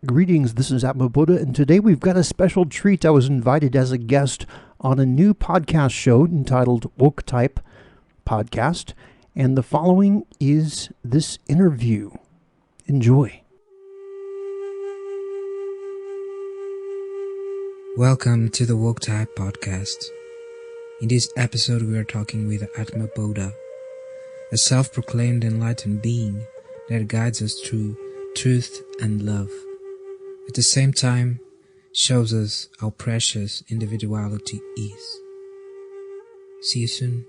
Greetings, this is Atma Bodha, and today we've got a special treat. I was invited as a guest on a new podcast show entitled Woketype Podcast, and the following is this interview. Enjoy. Welcome to the Woketype Podcast. In this episode we are talking with Atma Bodha, a self-proclaimed enlightened being that guides us through truth and love. At the same time, shows us how precious individuality is. See you soon.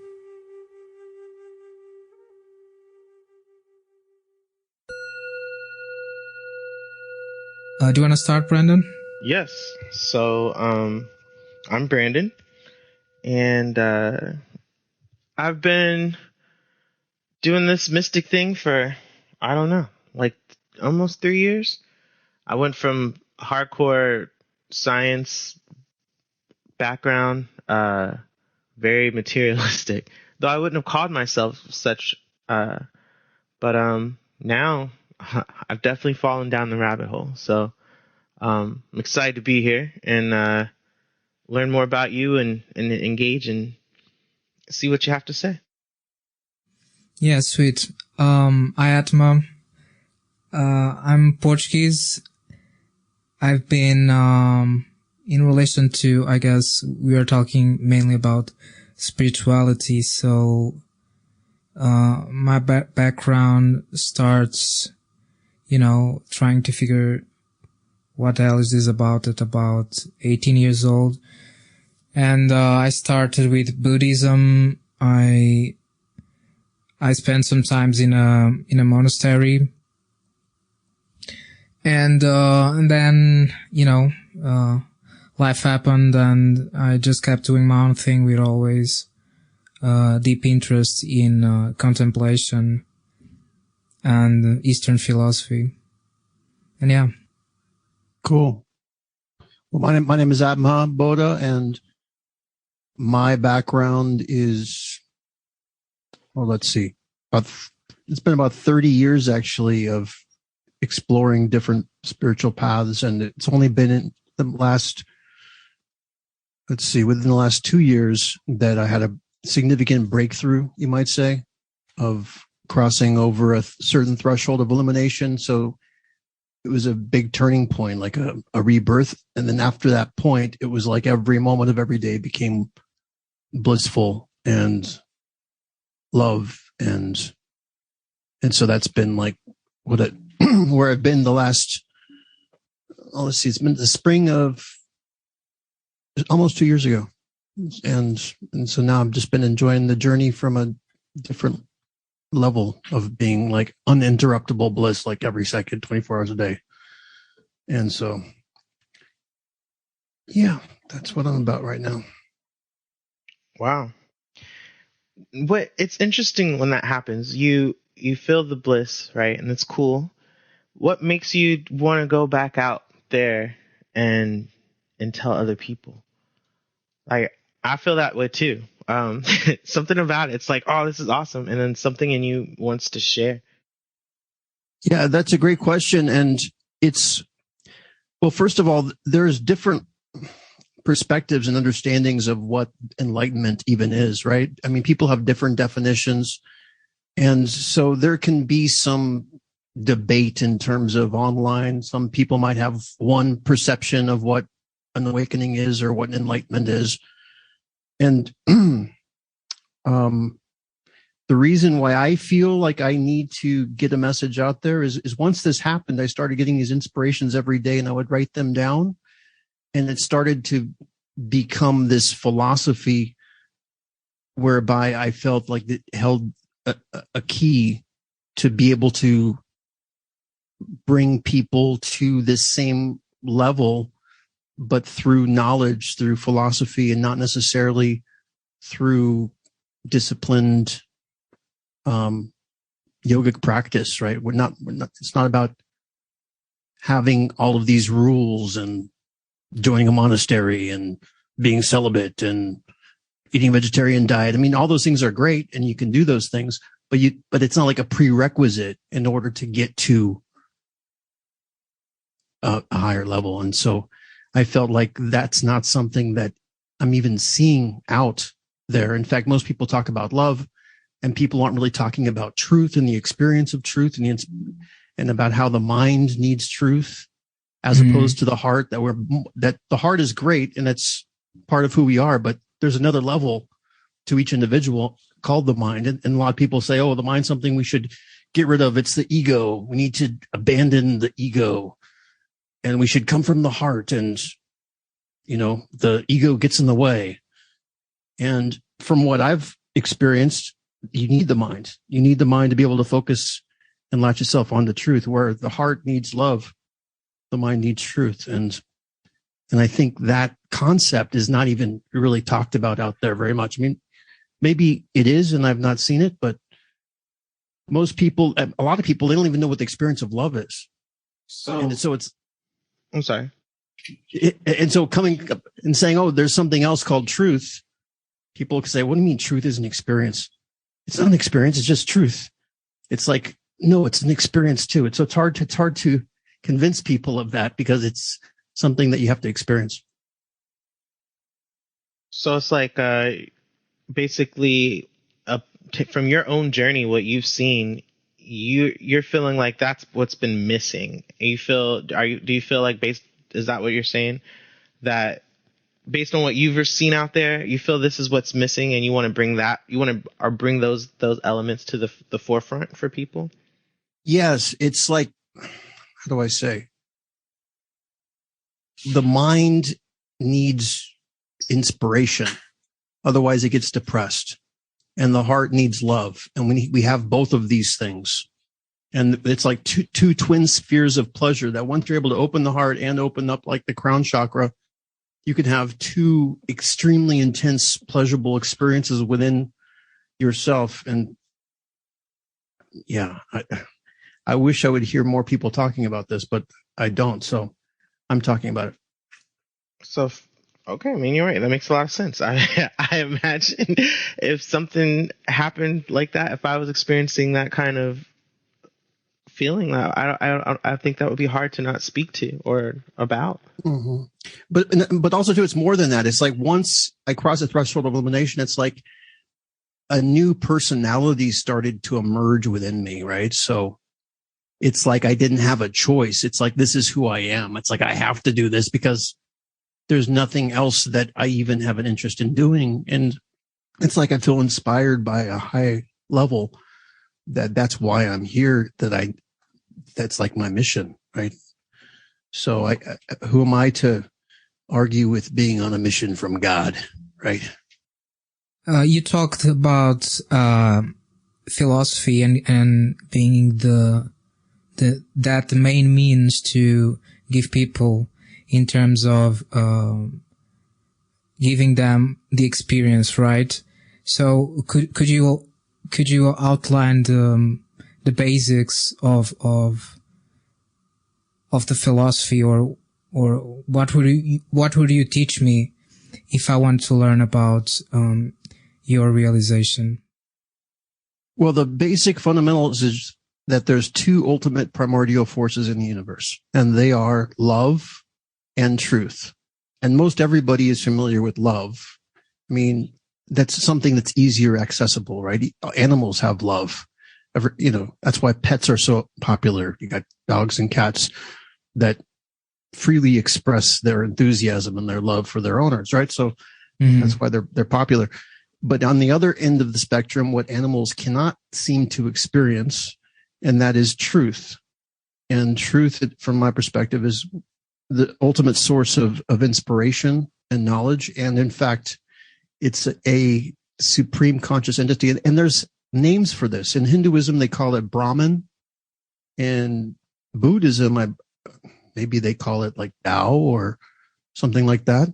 Do you want to start, Brandon? Yes. So, I'm Brandon, and I've been doing this mystic thing for, I don't know, like almost 3 years. I went from hardcore science background, very materialistic, though I wouldn't have called myself such, but now I've definitely fallen down the rabbit hole. So I'm excited to be here and learn more about you and engage and see what you have to say. Yeah, sweet. Hi, Atma. I'm Portuguese. I've been in relation to, I guess, we are talking mainly about spirituality. So my background starts, trying to figure what the hell is this about at about 18 years old. And I started with Buddhism. I spent some times in a monastery. And then, life happened and I just kept doing my own thing with always, deep interest in, contemplation and Eastern philosophy. And yeah. Cool. Well, my name is Atma Bodha, and my background is, let's see, it's been about 30 years actually of exploring different spiritual paths, and it's only been in the last, within the last 2 years that I had a significant breakthrough, you might say, of crossing over a certain threshold of illumination. So it was a big turning point, like a rebirth. And then after that point, it was like every moment of every day became blissful and love. And so that's been like where I've been the last, it's been the spring of almost 2 years ago. And so now I've just been enjoying the journey from a different level of being like uninterruptible bliss, like every second, 24 hours a day. And so, yeah, that's what I'm about right now. Wow. It's interesting when that happens. You feel the bliss, right? And it's cool. What makes you want to go back out there and tell other people? Like, I feel that way too. Something about it. It's like, oh, this is awesome. And then something in you wants to share. Yeah, that's a great question. And well, first of all, there's different perspectives and understandings of what enlightenment even is, right? I mean, people have different definitions. And so there can be some debate in terms of online. Some people might have one perception of what an awakening is or what enlightenment is. And the reason why I feel like I need to get a message out there is once this happened, I started getting these inspirations every day and I would write them down. And it started to become this philosophy whereby I felt like it held a key to be able to bring people to this same level, but through knowledge, through philosophy, and not necessarily through disciplined yogic practice, right? We're not, it's not about having all of these rules and joining a monastery and being celibate and eating a vegetarian diet. I mean, all those things are great and you can do those things, but it's not like a prerequisite in order to get to a higher level. And so I felt like that's not something that I'm even seeing out there. In fact, most people talk about love, and people aren't really talking about truth and the experience of truth and about how the mind needs truth, as opposed to the heart. That the heart is great and that's part of who we are, but there's another level to each individual called the mind. And a lot of people say, oh, the mind's something we should get rid of. It's the ego. We need to abandon the ego and we should come from the heart. And, the ego gets in the way. And from what I've experienced, you need the mind. You need the mind to be able to focus and latch yourself on the truth, where the heart needs love. The mind needs truth. And I think that concept is not even really talked about out there very much. I mean, maybe it is, and I've not seen it, but most people, a lot of people, they don't even know what the experience of love is. I'm sorry. And so coming up and saying, oh, there's something else called truth. People can say, what do you mean truth is an experience? It's not an experience. It's just truth. It's like, no, it's an experience too. It's hard to convince people of that because it's something that you have to experience. So it's like, basically, from your own journey, what you've seen, you're feeling like that's what's been missing. Do you feel like is that what you're saying? That based on what you've seen out there, you feel this is what's missing, and you want to bring those elements to the forefront for people? Yes. It's like, how do I say? The mind needs inspiration. Otherwise it gets depressed, and the heart needs love. And we have both of these things. And it's like two twin spheres of pleasure that once you're able to open the heart and open up like the crown chakra, you can have two extremely intense, pleasurable experiences within yourself. And yeah, I wish I would hear more people talking about this, but I don't. So I'm talking about it. So, okay. I mean, you're right. That makes a lot of sense. I imagine if something happened like that, if I was experiencing that kind of feeling, I think that would be hard to not speak to or about. Mm-hmm. But also too, it's more than that. It's like once I cross the threshold of elimination, it's like a new personality started to emerge within me, right? So it's like I didn't have a choice. It's like, this is who I am. It's like I have to do this because there's nothing else that I even have an interest in doing. And it's like I feel inspired by a high level that's why I'm here, that's like my mission, right? So who am I to argue with being on a mission from God, right? You talked about philosophy and being the main means to give people in terms of giving them the experience, right? So could you outline the basics of the philosophy, or what would you teach me if I want to learn about your realization? Well, the basic fundamentals is that there's two ultimate primordial forces in the universe, and they are love and truth. And most everybody is familiar with love. I mean, that's something that's easier accessible, right? Animals have love. That's why pets are so popular. You got dogs and cats that freely express their enthusiasm and their love for their owners, right? So that's why they're popular. But on the other end of the spectrum, what animals cannot seem to experience, and that is truth. And truth, from my perspective, is the ultimate source of inspiration and knowledge. And in fact, it's a supreme conscious entity. And there's names for this. In Hinduism, they call it Brahman. In Buddhism, maybe they call it like Tao or something like that,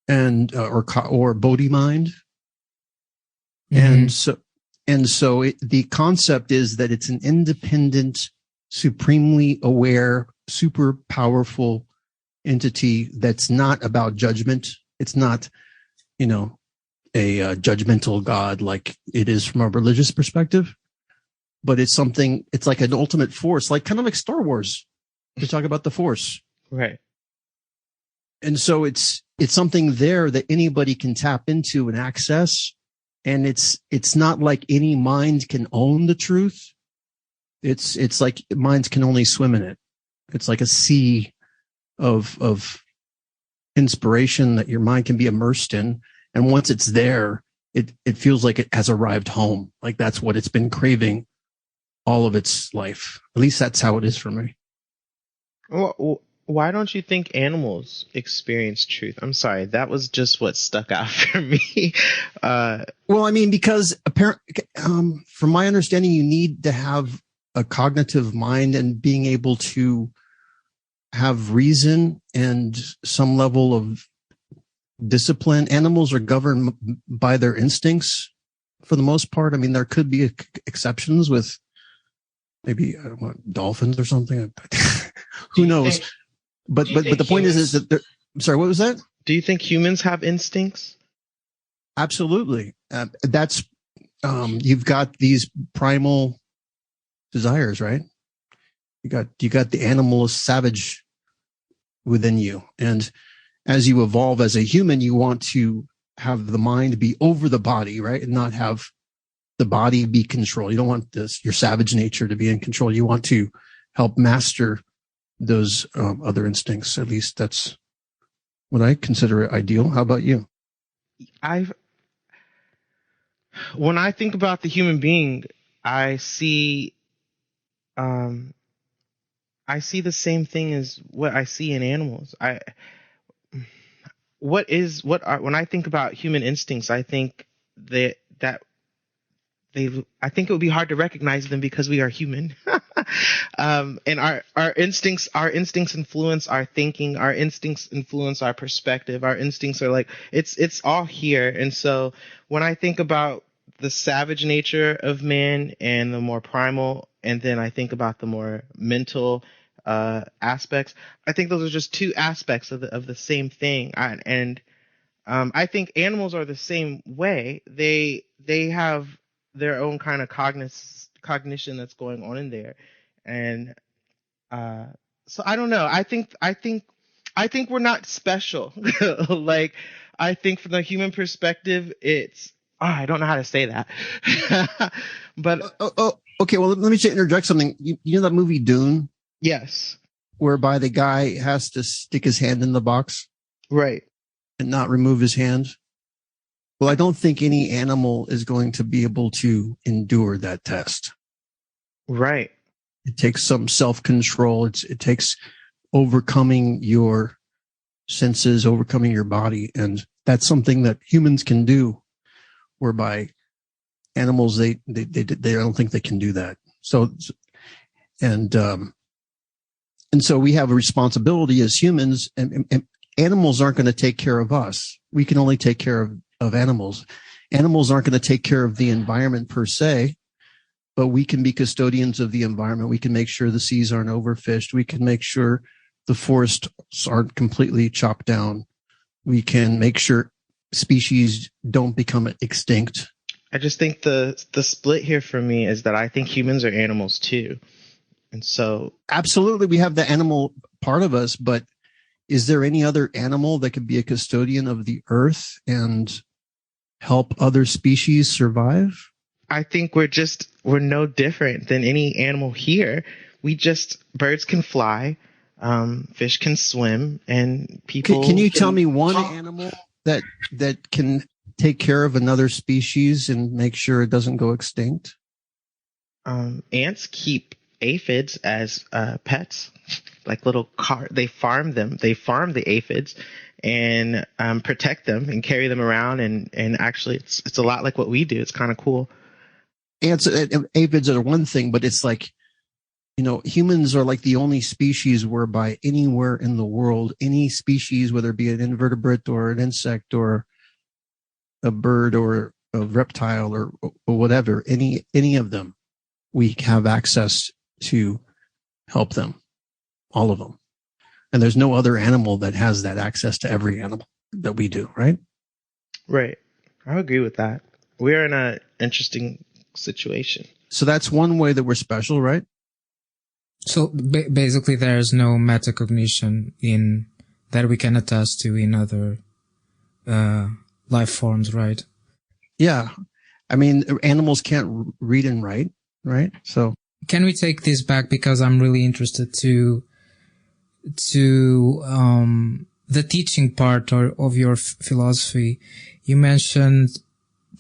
and or Bodhi mind. Mm-hmm. And so the concept is that it's an independent, supremely aware, super powerful entity that's not about judgment. It's not, a judgmental God like it is from a religious perspective, but it's like an ultimate force, like kind of like Star Wars. To talk about the Force, Right. And so it's something there that anybody can tap into and access. And it's not like any mind can own the truth. It's like minds can only swim in it. It's like a sea of inspiration that your mind can be immersed in. And once it's there, it feels like it has arrived home. Like that's what it's been craving all of its life. At least that's how it is for me. Well, why don't you think animals experience truth? I'm sorry, that was just what stuck out for me. Well, I mean, because from my understanding, you need to have a cognitive mind and being able to have reason and some level of discipline. Animals are governed by their instincts for the most part. I mean, there could be exceptions with maybe dolphins or something. Who knows? But the point is that I'm sorry, what was that? Do you think humans have instincts? Absolutely. That's you've got these primal desires, right? You got the animal savage within you, and as you evolve as a human, you want to have the mind be over the body, right, and not have the body be controlled. You don't want your savage nature to be in control. You want to help master those other instincts. At least that's what I consider ideal. How about you? When I think about the human being, I see the same thing as what I see in animals. When I think about human instincts, I think I think it would be hard to recognize them because we are human. And our instincts influence our thinking. Our instincts influence our perspective. Our instincts are like, it's all here. And so when I think about the savage nature of man and the more primal, and then I think about the more mental aspects, I think those are just two aspects of the same thing. I think animals are the same way. They have their own kind of cognition that's going on in there, and so I don't know. I think we're not special. Like, I think from the human perspective, it's I don't know how to say that, but okay. Well, let me just interject something. You know that movie Dune? Yes. Whereby the guy has to stick his hand in the box, right, and not remove his hand. Well, I don't think any animal is going to be able to endure that test. Right. It takes some self-control. It takes overcoming your senses, overcoming your body. And that's something that humans can do, whereby animals, they don't think they can do that. So, and so we have a responsibility as humans, and animals aren't going to take care of us. We can only take care of animals. Animals aren't going to take care of the environment per se, but we can be custodians of the environment. We can make sure the seas aren't overfished. We can make sure the forests aren't completely chopped down. We can make sure species don't become extinct. I just think the split here for me is that I think humans are animals too. And so absolutely, we have the animal part of us, but is there any other animal that could be a custodian of the earth and help other species survive? I think we're no different than any animal here. Birds can fly, fish can swim, and people. Can you tell me one animal that can take care of another species and make sure it doesn't go extinct? Ants keep aphids as pets, like little they farm them. They farm the aphids and protect them and carry them around. And actually, it's a lot like what we do. It's kind of cool. Ants, aphids are one thing, but it's like, humans are like the only species whereby anywhere in the world, any species, whether it be an invertebrate or an insect or a bird or a reptile or whatever, any of them, we have access to help them, all of them. And there's no other animal that has that access to every animal that we do, right? Right. I agree with that. We're in an interesting situation. So that's one way that we're special, right? So basically, there's no metacognition in that we can attest to in other life forms, right? Yeah. I mean, animals can't read and write, right? So can we take this back, because I'm really interested to the teaching part of your philosophy. You mentioned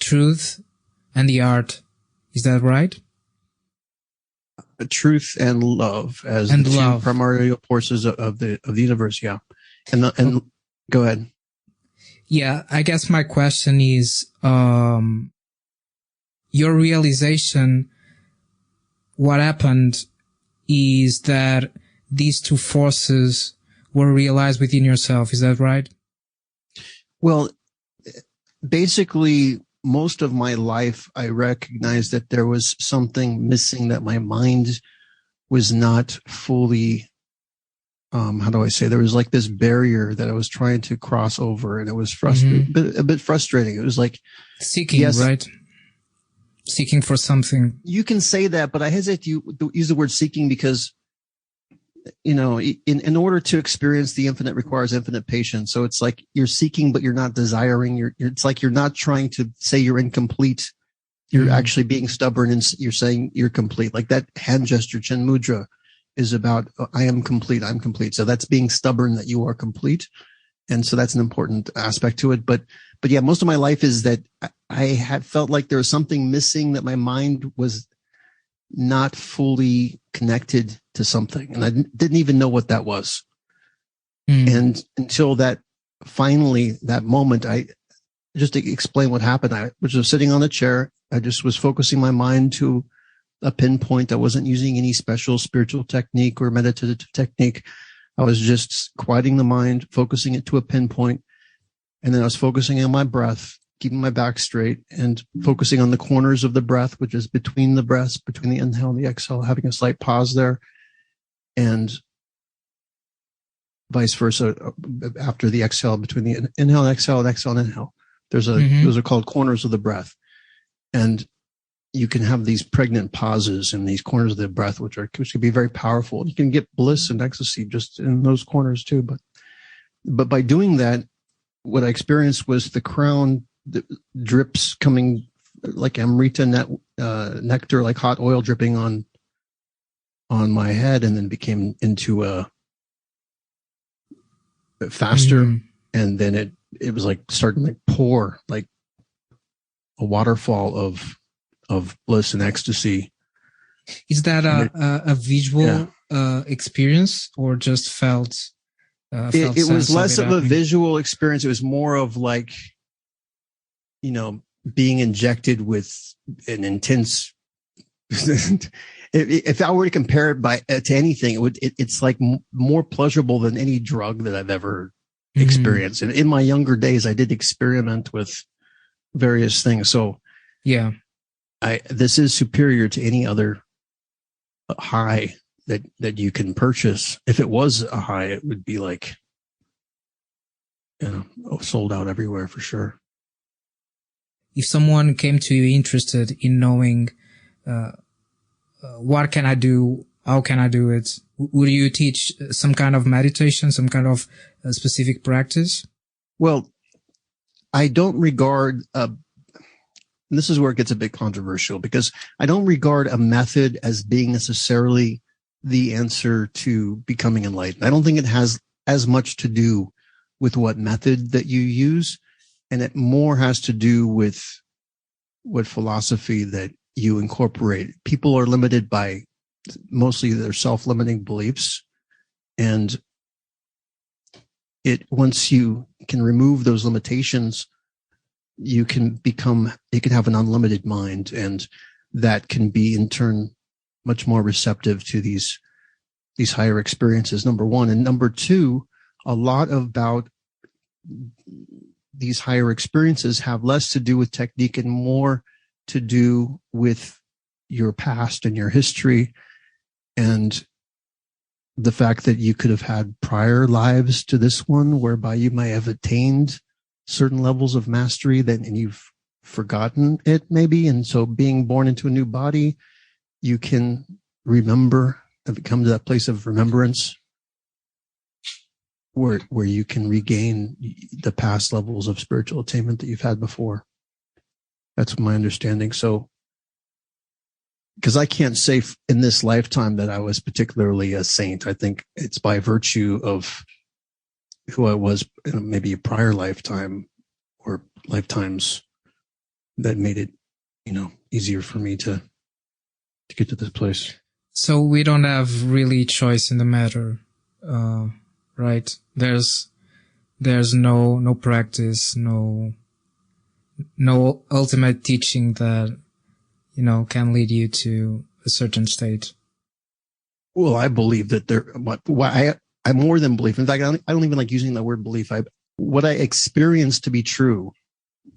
truth and the art. Is that right? Truth and love as and the love. two primary forces of the universe. Yeah. And go ahead. Yeah, I guess my question is, your realization, what happened is that these two forces were realized within yourself. Is that right? Well, basically, most of my life, I recognized that there was something missing, that my mind was not fully, how do I say, there was like this barrier that I was trying to cross over, and it was a bit frustrating. It was like seeking, right? Seeking for something. You can say that, but I hesitate to use the word seeking because, you know, in order to experience the infinite requires infinite patience. So it's like you're seeking, but you're not desiring. It's like you're not trying to say you're incomplete. You're actually being stubborn, and you're saying you're complete. Like that hand gesture, Chin Mudra, is about I am complete. I'm complete. So that's being stubborn that you are complete, and so that's an important aspect to it. But yeah, most of my life is that I had felt like there was something missing, that my mind was not fully connected to something, and I didn't even know what that was. And until that finally, that moment, I just to explain what happened. I was just sitting on a chair. I just was focusing my mind to a pinpoint. I wasn't using any special spiritual technique or meditative technique. I was just quieting the mind, focusing it to a pinpoint. And then I was focusing on my breath, keeping my back straight, and focusing on the corners of the breath, which is between the breaths, between the inhale and the exhale, having a slight pause there, and vice versa after the exhale, between the inhale and exhale, and inhale. Those are called corners of the breath. And you can have these pregnant pauses in these corners of the breath, which can be very powerful. You can get bliss and ecstasy just in those corners too. But by doing that, what I experienced was the crown drips coming like Amrita nectar, like hot oil dripping on my head, and then became into a faster. And then it was like starting to pour like a waterfall of bliss and ecstasy. Is that a visual experience, or just felt? It was less of a visual experience. It was more of like, you know, being injected with an intense. If I were to compare it to anything, it's like more pleasurable than any drug that I've ever experienced. And in my younger days, I did experiment with various things. So yeah, this is superior to any other high that you can purchase. If it was a high, it would be like, you know, sold out everywhere for sure. If someone came to you interested in knowing, what can I do? How can I do it? Would you teach some kind of meditation, some kind of specific practice? Well, I don't regard, and this is where it gets a bit controversial, because I don't regard a method as being necessarily the answer to becoming enlightened. I don't think it has as much to do with what method that you use, and it more has to do with what philosophy that you incorporate. People are limited by mostly their self-limiting beliefs, and once you can remove those limitations, you can have an unlimited mind, and that can be in turn much more receptive to these higher experiences, number one. And number two, a lot about these higher experiences have less to do with technique and more to do with your past and your history, and the fact that you could have had prior lives to this one whereby you might have attained certain levels of mastery and you've forgotten it maybe. And so being born into a new body, you can remember Have you come to that place of remembrance where you can regain the past levels of spiritual attainment that you've had before? That's my understanding. So, because I can't say in this lifetime that I was particularly a saint. I think it's by virtue of who I was in maybe a prior lifetime or lifetimes that made it, easier for me to get to this place. So we don't have really choice in the matter, right? There's no practice, no ultimate teaching that, can lead you to a certain state. Well, I believe that I more than believe. In fact, I don't even like using the word belief. What I experience to be true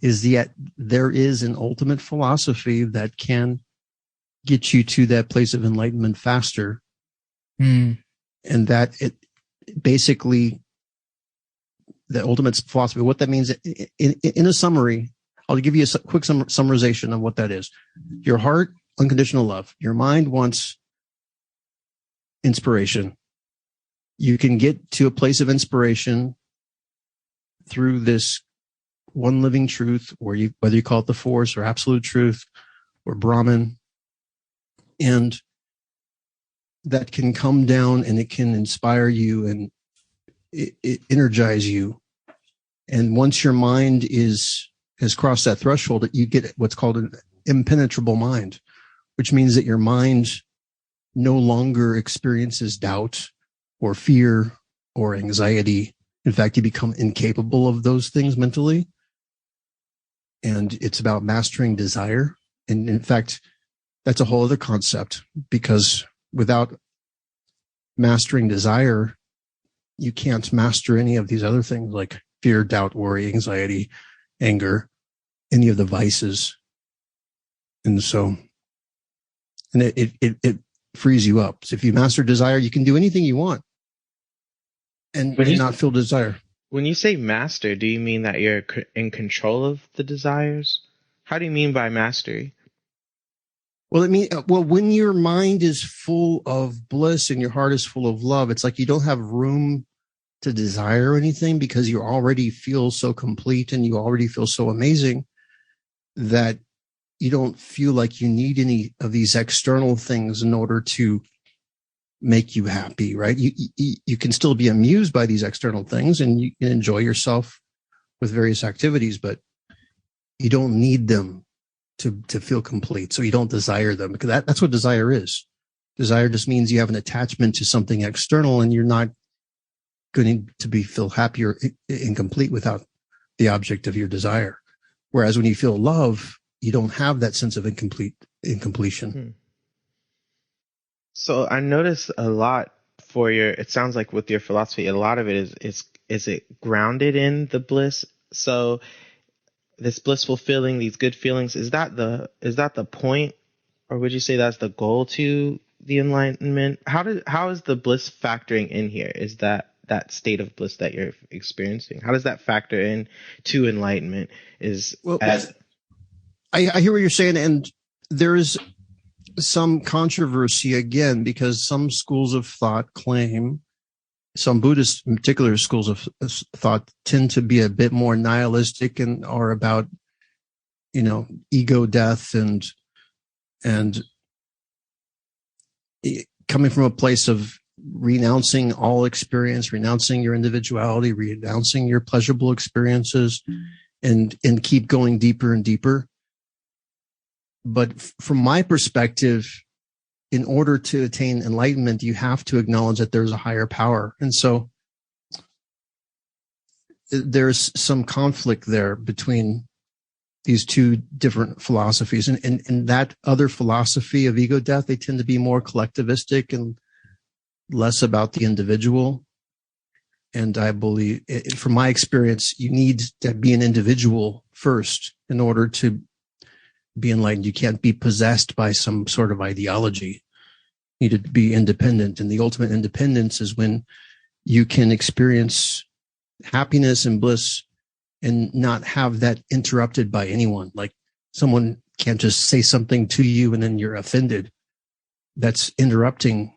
is that there is an ultimate philosophy that can get you to that place of enlightenment faster. And that it basically, the ultimate philosophy, what that means in a summary, I'll give you a quick summarization of what that is. Your heart, unconditional love. Your mind wants inspiration. You can get to a place of inspiration through this one living truth, or whether you call it the force or absolute truth or Brahman, and that can come down and it can inspire you and it energize you. And once your mind has crossed that threshold, you get what's called an impenetrable mind, which means that your mind no longer experiences doubt or fear or anxiety. In fact, you become incapable of those things mentally. And it's about mastering desire. And in fact, that's a whole other concept, because without mastering desire, you can't master any of these other things like fear, doubt, worry, anxiety, anger, any of the vices. And so, and it frees you up. So if you master desire, you can do anything you want and not feel desire. When you say master, do you mean that you're in control of the desires? How do you mean by mastery? Well, when your mind is full of bliss and your heart is full of love, it's like you don't have room to desire anything, because you already feel so complete and you already feel so amazing that you don't feel like you need any of these external things in order to make you happy, right? You can still be amused by these external things and you can enjoy yourself with various activities, but you don't need them to feel complete. So you don't desire them, because that's what desire is. Desire just means you have an attachment to something external and you're not going to feel happy or incomplete without the object of your desire. Whereas when you feel love, you don't have that sense of incompletion. So I noticed a lot it sounds like with your philosophy, a lot of it is it grounded in the bliss. So this blissful feeling, these good feelings, is that the point, or would you say that's the goal to the enlightenment? How is the bliss factoring in here? Is that state of bliss that you're experiencing? How does that factor in to enlightenment? I hear what you're saying, and there is some controversy again, because some schools of thought claim, some Buddhist, in particular schools of thought, tend to be a bit more nihilistic and are about, ego death and coming from a place of renouncing all experience, renouncing your individuality, renouncing your pleasurable experiences, and keep going deeper and deeper. But from my perspective, in order to attain enlightenment, you have to acknowledge that there's a higher power. And so there's some conflict there between these two different philosophies. And that other philosophy of ego death, they tend to be more collectivistic and less about the individual. And I believe, from my experience, you need to be an individual first in order to be enlightened. You can't be possessed by some sort of ideology. You need to be independent. And the ultimate independence is when you can experience happiness and bliss and not have that interrupted by anyone. Like someone can't just say something to you and then you're offended. That's interrupting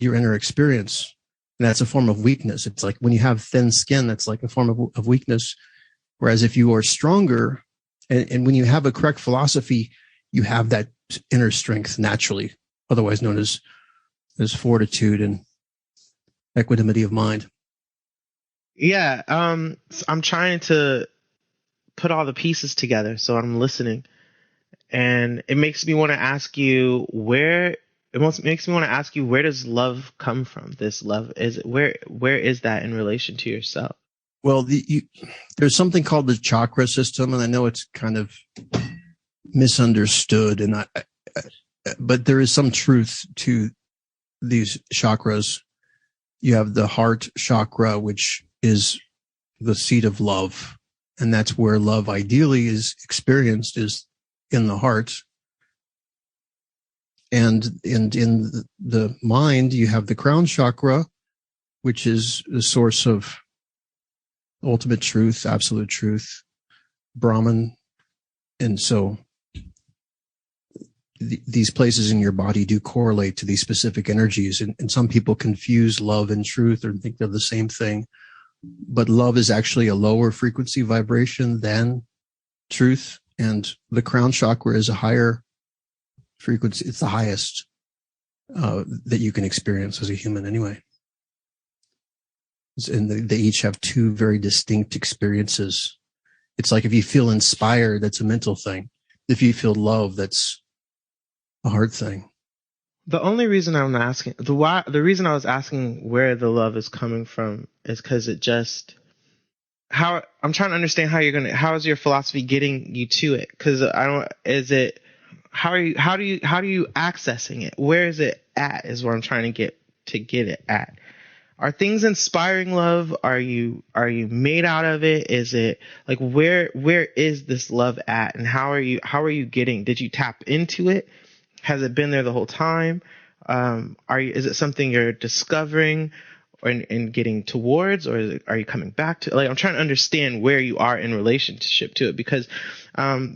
your inner experience. And that's a form of weakness. It's like when you have thin skin, that's like a form of weakness. Whereas if you are stronger, and when you have a correct philosophy, you have that inner strength naturally, otherwise known as fortitude and equanimity of mind. Yeah, I'm trying to put all the pieces together, so I'm listening, and it makes me want to ask you where does love come from? This love, where is that in relation to yourself? Well, there's something called the chakra system, and I know it's kind of misunderstood, but there is some truth to these chakras. You have the heart chakra, which is the seat of love, and that's where love ideally is experienced, is in the heart. And in the mind, you have the crown chakra, which is the source of ultimate truth, absolute truth, Brahman. And so these places in your body do correlate to these specific energies. And some people confuse love and truth or think they're the same thing. But love is actually a lower frequency vibration than truth. And the crown chakra is a higher frequency. It's the highest that you can experience as a human anyway. And they each have two very distinct experiences. It's like if you feel inspired, that's a mental thing. If you feel love, that's a heart thing. The only reason I'm asking, the reason I was asking where the love is coming from is because how I'm trying to understand how is your philosophy getting you to it? Because how are you accessing it? Where is it at? Is what I'm trying to get it at. Are things inspiring love? Are you made out of it? Is it like where is this love at? And how are you getting? Did you tap into it? Has it been there the whole time? Is it something you're discovering and getting towards, or are you coming back to? Like, I'm trying to understand where you are in relationship to it, because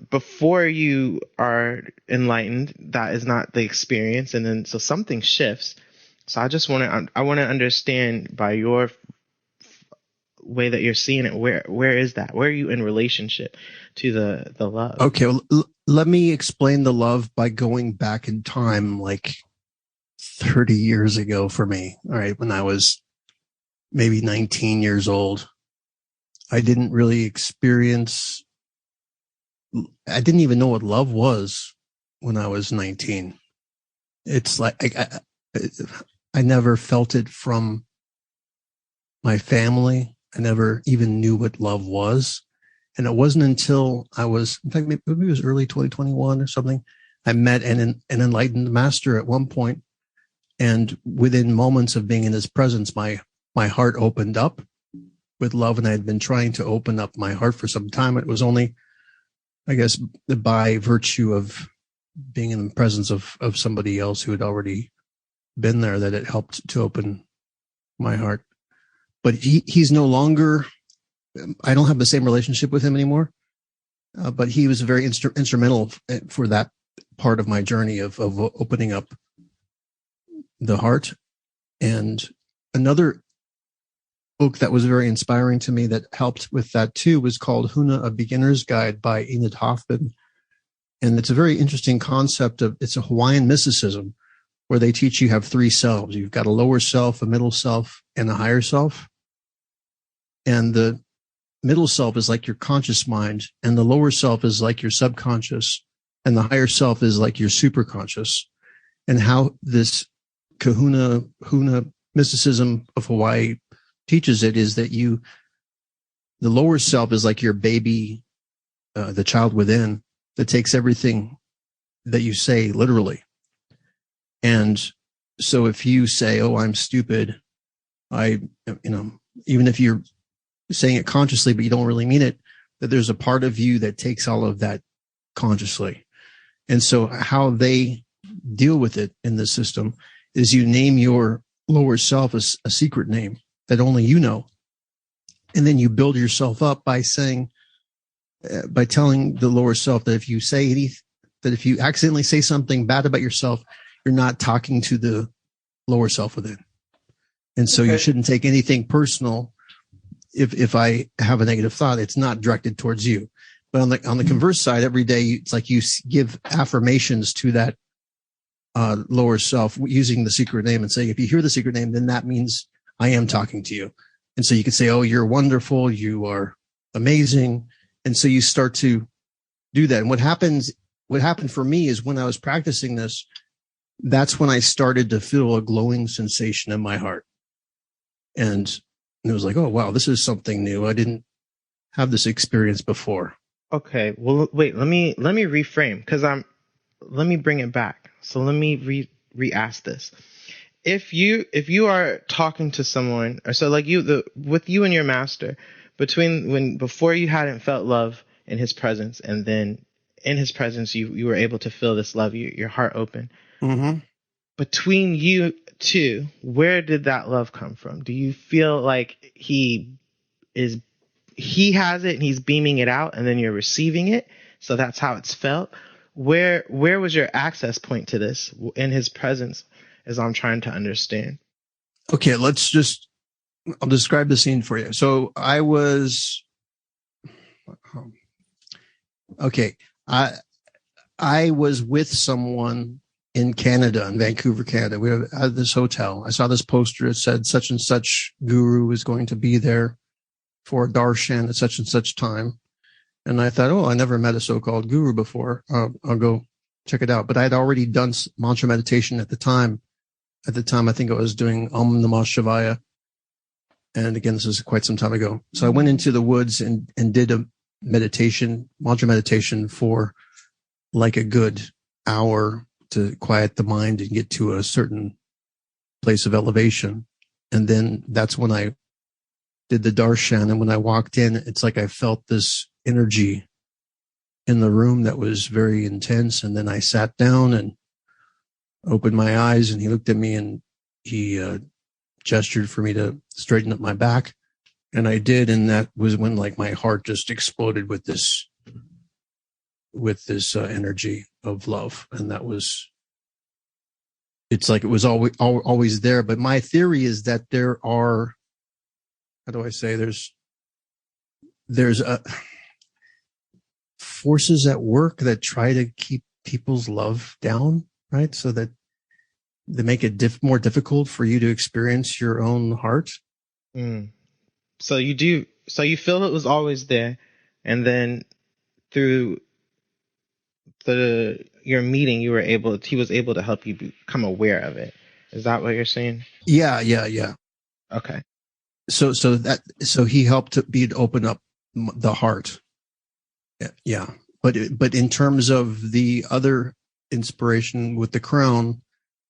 before you are enlightened, that is not the experience, and then so something shifts. So I want to understand by your way that you're seeing it, where is that? Where are you in relationship to the love? Okay, well, let me explain the love by going back in time, like 30 years ago for me. All right, when I was maybe 19 years old, I didn't really experience. I didn't even know what love was when I was 19. It's like I never felt it from my family. I never even knew what love was. And it wasn't until I was, in fact, maybe it was early 2021 or something, I met an enlightened master at one point. And within moments of being in his presence, my heart opened up with love. And I had been trying to open up my heart for some time. It was only, I guess, by virtue of being in the presence of somebody else who had already been there that it helped to open my heart. But he's no longer, I don't have the same relationship with him anymore, but he was very instrumental for that part of my journey of opening up the heart. And another book that was very inspiring to me that helped with that too was called Huna, A Beginner's Guide by Enid Hoffman. And it's a very interesting concept it's a Hawaiian mysticism where they teach you have three selves. You've got a lower self, a middle self, and a higher self. And the middle self is like your conscious mind, and the lower self is like your subconscious, and the higher self is like your superconscious. And how this Huna mysticism of Hawaii teaches it is that the lower self is like your baby, the child within, that takes everything that you say literally. And so if you say, "Oh, I'm stupid," even if you're saying it consciously, but you don't really mean it, that there's a part of you that takes all of that consciously. And so how they deal with it in the system is you name your lower self as a secret name that only you know. And then you build yourself up by telling the lower self that if you accidentally say something bad about yourself, you're not talking to the lower self within. And so you shouldn't take anything personal. If I have a negative thought, it's not directed towards you. But on the converse side, every day, it's like you give affirmations to that lower self using the secret name and saying, if you hear the secret name, then that means I am talking to you. And so you can say, oh, you're wonderful. You are amazing. And so you start to do that. And what happened for me is when I was practicing this, that's when I started to feel a glowing sensation in my heart. And it was like, oh, wow, this is something new. I didn't have this experience before. Okay. Well, wait, let me reframe let me bring it back. So let me re-ask this. If you are talking to someone, or so like with you and your master, before you hadn't felt love in his presence, and then in his presence you were able to feel this love, your heart open. Mm-hmm. Between you two, where did that love come from? Do you feel like he has it and he's beaming it out, and then you're receiving it, so that's how it's felt? Where was your access point to this in his presence, as I'm trying to understand? Okay, I'll describe the scene for you. So I was, I was with someone in Canada, in Vancouver, Canada. We were at this hotel. I saw this poster. It said such and such guru is going to be there for a darshan at such and such time. And I thought, oh, I never met a so-called guru before. I'll go check it out. But I had already done mantra meditation at the time. At the time, I think I was doing Om Namah Shivaya. And again, this is quite some time ago. So I went into the woods and did a mantra meditation for like a good hour to quiet the mind and get to a certain place of elevation. And then that's when I did the darshan. And when I walked in, it's like I felt this energy in the room that was very intense. And then I sat down and opened my eyes, and he looked at me and he gestured for me to straighten up my back. And I did. And that was when like my heart just exploded with this energy of love. And it's like it was always there. But my theory is that there are, how do I say, there's forces at work that try to keep people's love down, right? So that they make it more difficult for you to experience your own heart. Mm. So you feel it was always there, and then through your meeting, he was able to help you become aware of it. Is that what you're saying? Yeah. Okay. So he helped to open up the heart. Yeah. But in terms of the other inspiration with the crown,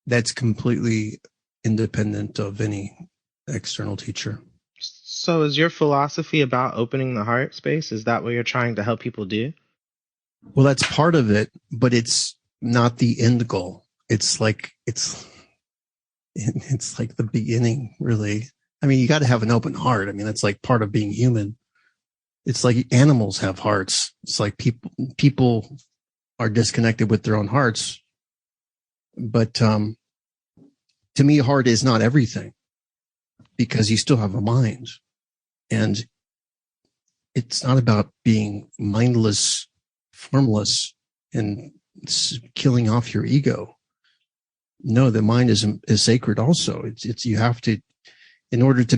that's completely independent of any external teacher. So is your philosophy about opening the heart space? Is that what you're trying to help people do? Well, that's part of it, but it's not the end goal. It's like the beginning, really. I mean, you got to have an open heart. I mean, that's like part of being human. It's like animals have hearts. It's like people are disconnected with their own hearts. But to me, heart is not everything, because you still have a mind. And it's not about being mindless, formless, and killing off your ego. No, the mind is sacred also. It's you have to, in order to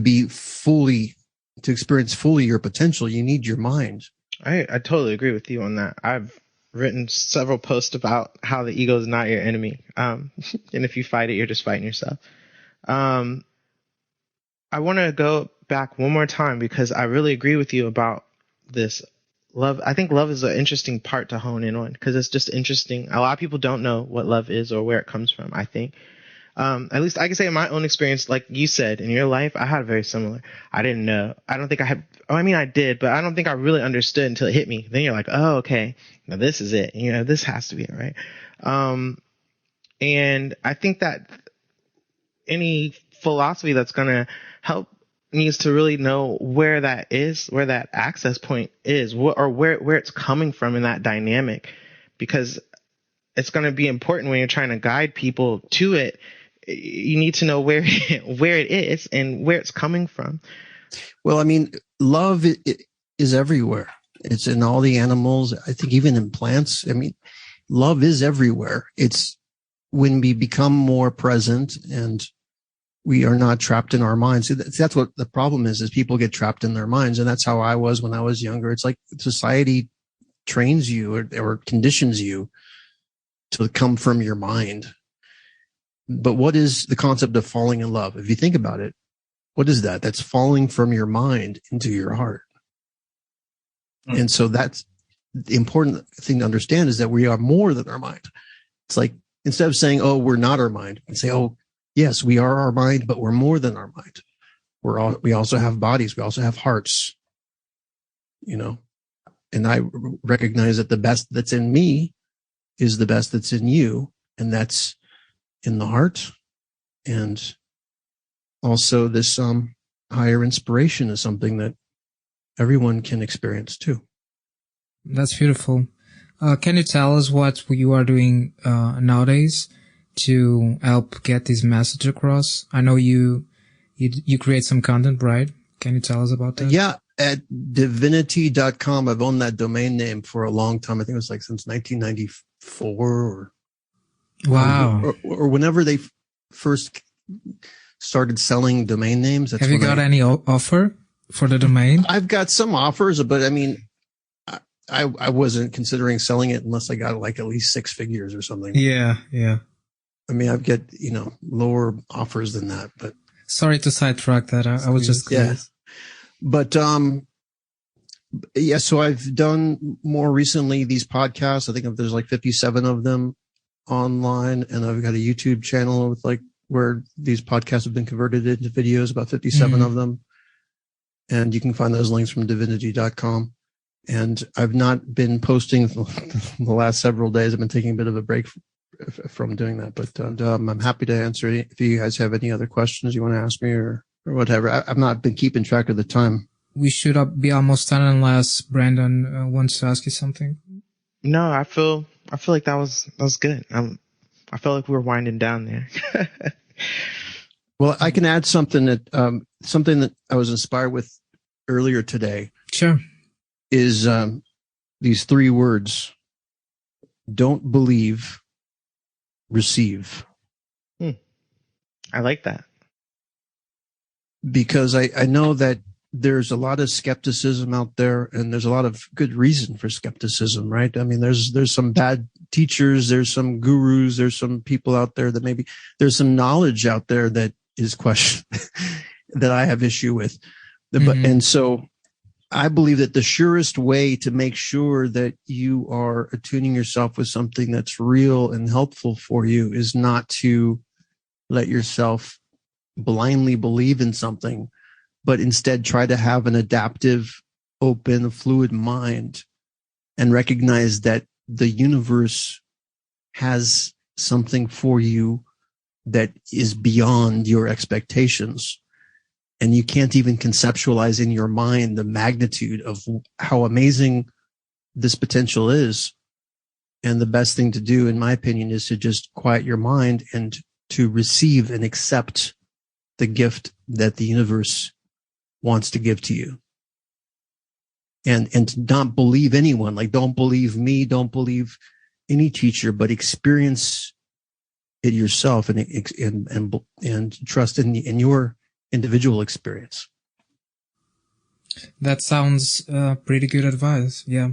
experience fully your potential, you need your mind. I totally agree with you on that. I've written several posts about how the ego is not your enemy. And if you fight it, you're just fighting yourself. I want to go back one more time, because I really agree with you about this love. I think love is an interesting part to hone in on, because it's just interesting. A lot of people don't know what love is or where it comes from, I think. At least I can say in my own experience, like you said, in your life, I had very similar. I didn't know. I don't think I had. Oh, I mean, I did, but I don't think I really understood until it hit me. Then you're like, oh, okay, now this is it. You know, this has to be it, right? And I think that any philosophy that's going to help needs to really know where that is, where that access point is, or where it's coming from in that dynamic, because it's going to be important when you're trying to guide people to it. you need to know where where it is and where it's coming from. Well, I mean, love is everywhere. It's in all the animals. I think even in plants. I mean, love is everywhere. It's when we become more present and we are not trapped in our minds. That's what the problem is people get trapped in their minds. And that's how I was when I was younger. It's like society trains you or conditions you to come from your mind. But what is the concept of falling in love? If you think about it, what is that? That's falling from your mind into your heart. And so that's the important thing to understand, is that we are more than our mind. It's like, instead of saying, oh, we're not our mind, and say, oh, yes, we are our mind, but we're more than our mind. We also have bodies. We also have hearts, and I recognize that the best that's in me is the best that's in you. And that's in the heart. And also this higher inspiration is something that everyone can experience too. That's beautiful. Can you tell us what you are doing nowadays to help get this message across? I know you create some content, right? Can you tell us about that? Yeah, at divinity.com. I've owned that domain name for a long time. I think it was like since 1994 or wow, or whenever they first started selling domain names. Have you got any offer for the domain? I've got some offers, but I mean, I wasn't considering selling it unless I got like at least 6 figures or something. Yeah. I mean, I've got, lower offers than that, but. Sorry to sidetrack that. I was just curious. Yeah. But, so I've done more recently these podcasts. I think there's like 57 of them online, and I've got a YouTube channel with where these podcasts have been converted into videos, about 57 of them. And you can find those links from divinity.com. And I've not been posting the last several days. I've been taking a bit of a break from doing that, but I'm happy to answer if you guys have any other questions you want to ask me or whatever. I've not been keeping track of the time. We should be almost done unless Brandon wants to ask you something. No, I feel like that was good. I felt like we were winding down there. Well, I can add something that I was inspired with earlier today. Sure. Is these 3 words: don't believe, receive. I like that. Because I know that there's a lot of skepticism out there, and there's a lot of good reason for skepticism, right? I mean, there's some bad teachers, there's some gurus, there's some people out there that maybe there's some knowledge out there that is questioned that I have issue with. And so I believe that the surest way to make sure that you are attuning yourself with something that's real and helpful for you is not to let yourself blindly believe in something, but instead try to have an adaptive, open, fluid mind and recognize that the universe has something for you that is beyond your expectations. And you can't even conceptualize in your mind the magnitude of how amazing this potential is. And the best thing to do, in my opinion, is to just quiet your mind and to receive and accept the gift that the universe wants to give to you. And to not believe anyone, don't believe me, don't believe any teacher, but experience it yourself and trust in your individual experience. That sounds pretty good advice. Yeah.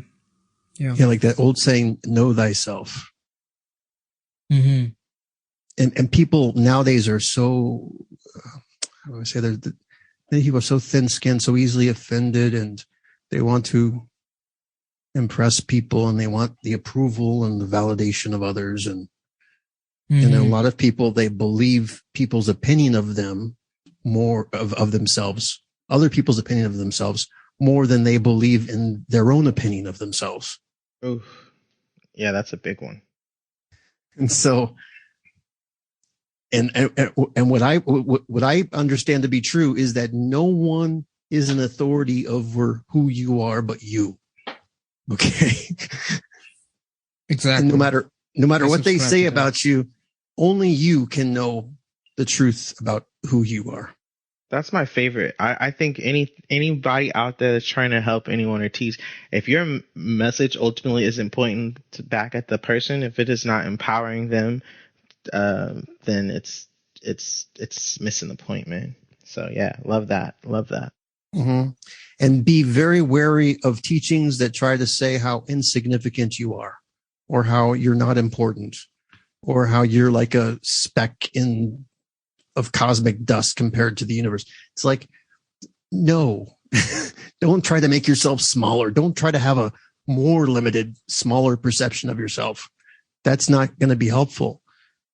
Like that old saying, know thyself. Mm-hmm. And people nowadays are so, how do I say, many people are so thin-skinned, so easily offended, and they want to impress people, and they want the approval and the validation of others. And a lot of people, they believe people's opinion of them more of themselves, other people's opinion of themselves, more than they believe in their own opinion of themselves. Oof. Yeah, that's a big one. And so, and what I understand to be true is that no one is an authority over who you are but you. Okay. Exactly. And no matter what they say about you, only you can know the truth about who you are. That's my favorite. I think anybody out there that's trying to help anyone or teach, if your message ultimately isn't pointing back at the person, if it is not empowering them, then it's missing the point, man. So yeah, love that. Mm-hmm. And be very wary of teachings that try to say how insignificant you are, or how you're not important, or how you're like a speck of cosmic dust compared to the universe. It's like, no, don't try to make yourself smaller. Don't try to have a more limited, smaller perception of yourself. That's not going to be helpful.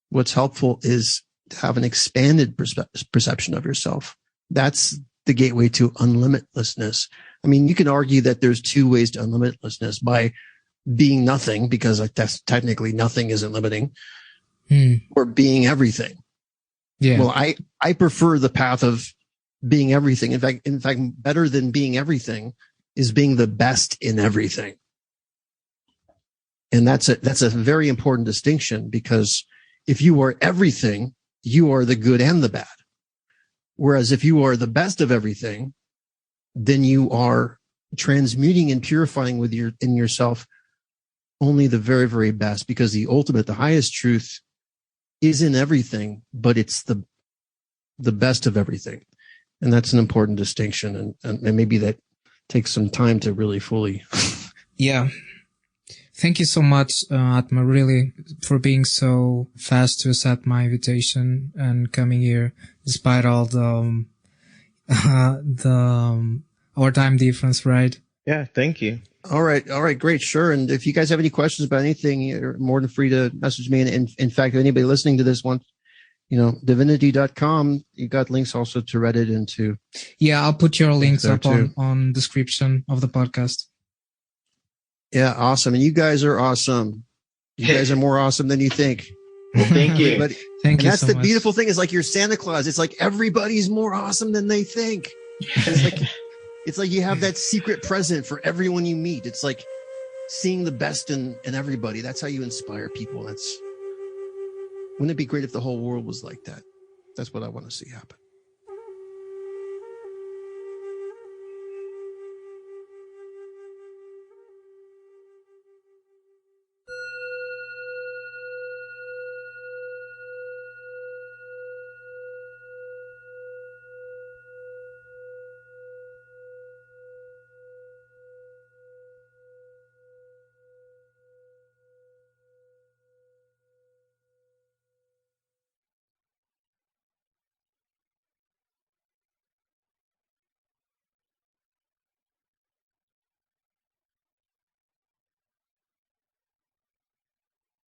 What's helpful is to have an expanded perception of yourself. That's the gateway to unlimitlessness. I mean, you can argue that there's two ways to unlimitlessness: by being nothing, because that's technically nothing isn't limiting, or being everything. Yeah. Well, I prefer the path of being everything. In fact, better than being everything is being the best in everything. And that's a very important distinction, because if you are everything, you are the good and the bad. Whereas if you are the best of everything, then you are transmuting and purifying in yourself only the very, very best, because the ultimate, the highest truth is in everything, but it's the best of everything. And that's an important distinction. And maybe that takes some time to really fully. Yeah. Thank you so much, Atma, really, for being so fast to accept my invitation and coming here, despite all our time difference, right? Yeah, thank you. All right, great, sure. And if you guys have any questions about anything, you're more than free to message me. And in fact, if anybody listening to this wants, divinity.com, you got links also to Reddit and to. Yeah, I'll put your links up on description of the podcast. Yeah, awesome. And you guys are awesome. You guys are more awesome than you think. Well, thank you. Thank you. That's so the beautiful thing, is like you're Santa Claus. It's like everybody's more awesome than they think. It's like you have that secret present for everyone you meet. It's like seeing the best in everybody. That's how you inspire people. Wouldn't it be great if the whole world was like that? That's what I want to see happen.